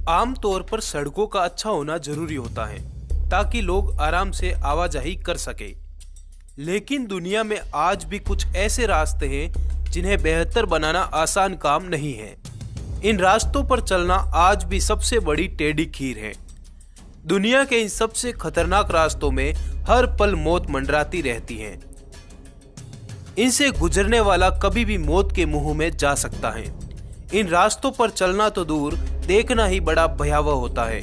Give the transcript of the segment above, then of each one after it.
आमतौर पर सड़कों का अच्छा होना जरूरी होता है ताकि लोग आराम से आवाजाही कर सके। लेकिन दुनिया में आज भी कुछ ऐसे रास्ते हैं जिन्हें बेहतर बनाना आसान काम नहीं है। इन रास्तों पर चलना आज भी सबसे बड़ी टेढ़ी खीर है। दुनिया के इन सबसे खतरनाक रास्तों में हर पल मौत मंडराती रहती है। इनसे गुजरने वाला कभी भी मौत के मुंह में जा सकता है। इन रास्तों पर चलना तो दूर, देखना ही बड़ा भयावह होता है।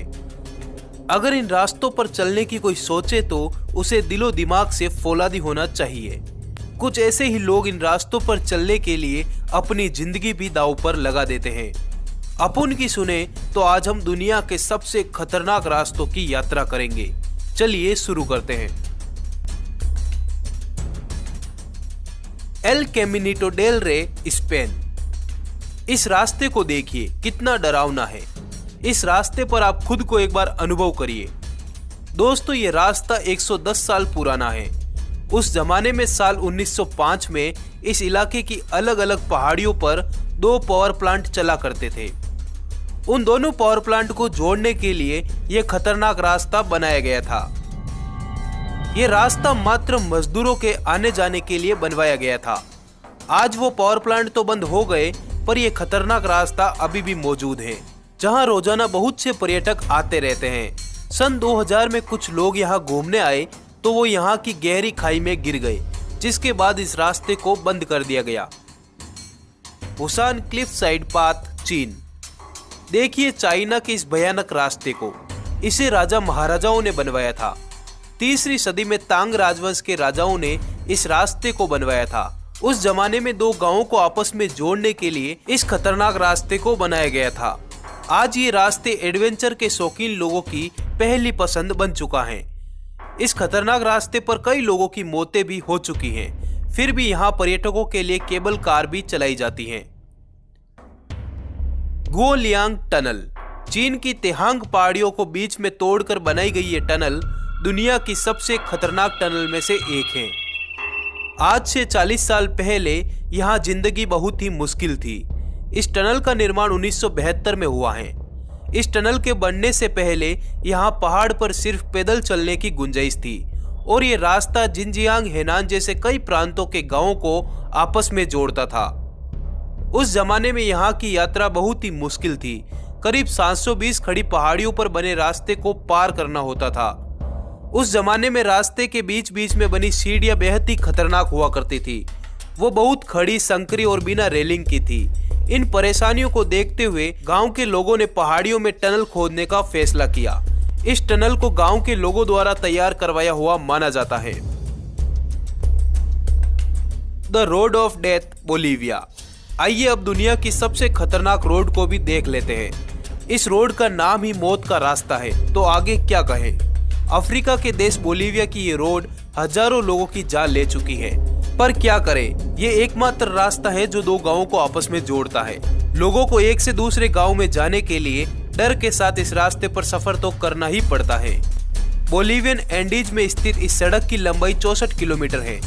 अगर इन रास्तों पर चलने की कोई सोचे तो उसे दिलो दिमाग से फौलादी होना चाहिए। कुछ ऐसे ही लोग इन रास्तों पर चलने के लिए अपनी जिंदगी भी दांव पर लगा देते हैं। अपन की सुने तो आज हम दुनिया के सबसे खतरनाक रास्तों की यात्रा करेंगे। चलिए शुरू करते हैं। एल कैमिनिटो डेल रे, स्पेन। इस रास्ते को देखिए, कितना डरावना है। इस रास्ते पर आप खुद को एक बार अनुभव करिए। दोस्तों, ये रास्ता 110 साल पुराना है। उस जमाने में साल 1905 में इस इलाके की अलग अलग पहाड़ियों पर 2 पावर प्लांट चला करते थे। उन दोनों पावर प्लांट को जोड़ने के लिए यह खतरनाक रास्ता बनाया गया था। यह रास्ता मात्र मजदूरों के आने जाने के लिए बनवाया गया था। आज वो पावर प्लांट तो बंद हो गए, पर यह खतरनाक रास्ता अभी भी मौजूद है, जहां रोजाना बहुत से पर्यटक आते रहते हैं। सन 2000 में कुछ लोग यहां घूमने आए तो वो यहां की गहरी खाई में गिर गए, जिसके बाद इस रास्ते को बंद कर दिया गया। बुसान क्लिफ साइड पाथ, चीन। देखिए चाइना के इस भयानक रास्ते को। इसे राजा महाराजाओं ने बनवाया था। 3वीं सदी में तांग राजवंश के राजाओं ने इस रास्ते को बनवाया था। उस जमाने में 2 गांवों को आपस में जोड़ने के लिए इस खतरनाक रास्ते को बनाया गया था। आज ये रास्ते एडवेंचर के शौकीन लोगों की पहली पसंद बन चुका है। इस खतरनाक रास्ते पर कई लोगों की मौतें भी हो चुकी हैं। फिर भी यहाँ पर्यटकों के लिए केबल कार भी चलाई जाती हैं। गुओलियांग टनल। चीन की तेहांग पहाड़ियों को बीच में तोड़कर बनाई गई ये टनल दुनिया की सबसे खतरनाक टनल में से एक है। आज से 40 साल पहले यहाँ जिंदगी बहुत ही मुश्किल थी। इस टनल का निर्माण 1972 में हुआ है। इस टनल के बनने से पहले यहाँ पहाड़ पर सिर्फ पैदल चलने की गुंजाइश थी और ये रास्ता जिनजियांग, हेनान जैसे कई प्रांतों के गांवों को आपस में जोड़ता था। उस जमाने में यहाँ की यात्रा बहुत ही मुश्किल थी। करीब 720 खड़ी पहाड़ियों पर बने रास्ते को पार करना होता था। उस जमाने में रास्ते के बीच बीच में बनी सीढ़ियां बेहद ही खतरनाक हुआ करती थी। वो बहुत खड़ी, संकरी और बिना रेलिंग की थी। इन परेशानियों को देखते हुए गांव के लोगों ने पहाड़ियों में टनल खोदने का फैसला किया। इस टनल को गांव के लोगों द्वारा तैयार करवाया हुआ माना जाता है। The road of death, Bolivia. आइए अब दुनिया की सबसे खतरनाक रोड को भी देख लेते हैं। इस रोड का नाम ही मौत का रास्ता है, तो आगे क्या कहें। अफ्रीका के देश बोलीविया की ये रोड हजारों लोगों की जान ले चुकी है। पर क्या करें, ये एकमात्र रास्ता है जो 2 गांवों को आपस में जोड़ता है। लोगों को एक से दूसरे गांव में जाने के लिए डर के साथ इस रास्ते पर सफर तो करना ही पड़ता है। बोलीवियन एंडीज में स्थित इस सड़क की लंबाई 64 किलोमीटर है,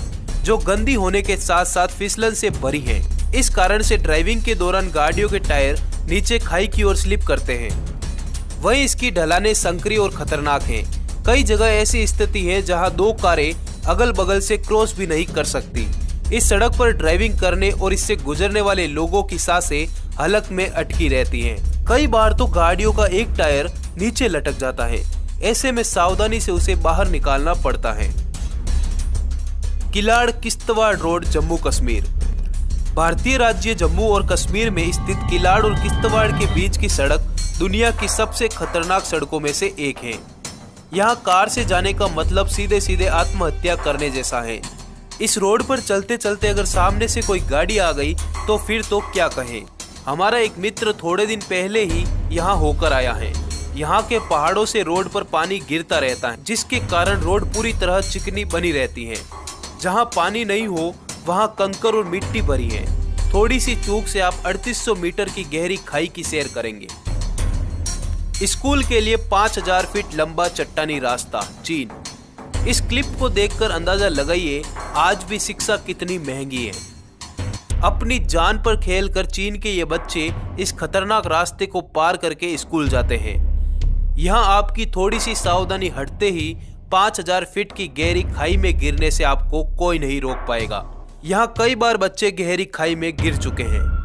जो गंदी होने के साथ साथ फिसलन से भरी है। इस कारण से ड्राइविंग के दौरान गाड़ियों के टायर नीचे खाई की ओर स्लिप करते हैं। वहीं इसकी ढलानें संकरी और खतरनाक हैं। कई जगह ऐसी स्थिति है जहां 2 कारें अगल बगल से क्रॉस भी नहीं कर सकती। इस सड़क पर ड्राइविंग करने और इससे गुजरने वाले लोगों की सांसें हलक में अटकी रहती हैं। कई बार तो गाड़ियों का एक टायर नीचे लटक जाता है। ऐसे में सावधानी से उसे बाहर निकालना पड़ता है। किलाड़ किश्तवाड़ रोड, जम्मू कश्मीर। भारतीय राज्य जम्मू और कश्मीर में स्थित किलाड़ और किश्तवाड़ के बीच की सड़क दुनिया की सबसे खतरनाक सड़कों में से एक है। यहाँ कार से जाने का मतलब सीधे सीधे आत्महत्या करने जैसा है। इस रोड पर चलते चलते अगर सामने से कोई गाड़ी आ गई तो फिर तो क्या कहें। हमारा एक मित्र थोड़े दिन पहले ही यहाँ होकर आया है। यहाँ के पहाड़ों से रोड पर पानी गिरता रहता है, जिसके कारण रोड पूरी तरह चिकनी बनी रहती है। जहाँ पानी नहीं हो वहाँ कंकर और मिट्टी भरी है। थोड़ी सी चूक से आप 3800 मीटर की गहरी खाई की सैर करेंगे। स्कूल के लिए 5000 फीट लंबा चट्टानी रास्ता, चीन। इस क्लिप को देखकर अंदाजा लगाइए आज भी शिक्षा कितनी महंगी है। अपनी जान पर खेलकर चीन के ये बच्चे इस खतरनाक रास्ते को पार करके स्कूल जाते हैं। यहाँ आपकी थोड़ी सी सावधानी हटते ही 5000 फीट की गहरी खाई में गिरने से आपको कोई नहीं रोक पाएगा। यहाँ कई बार बच्चे गहरी खाई में गिर चुके हैं।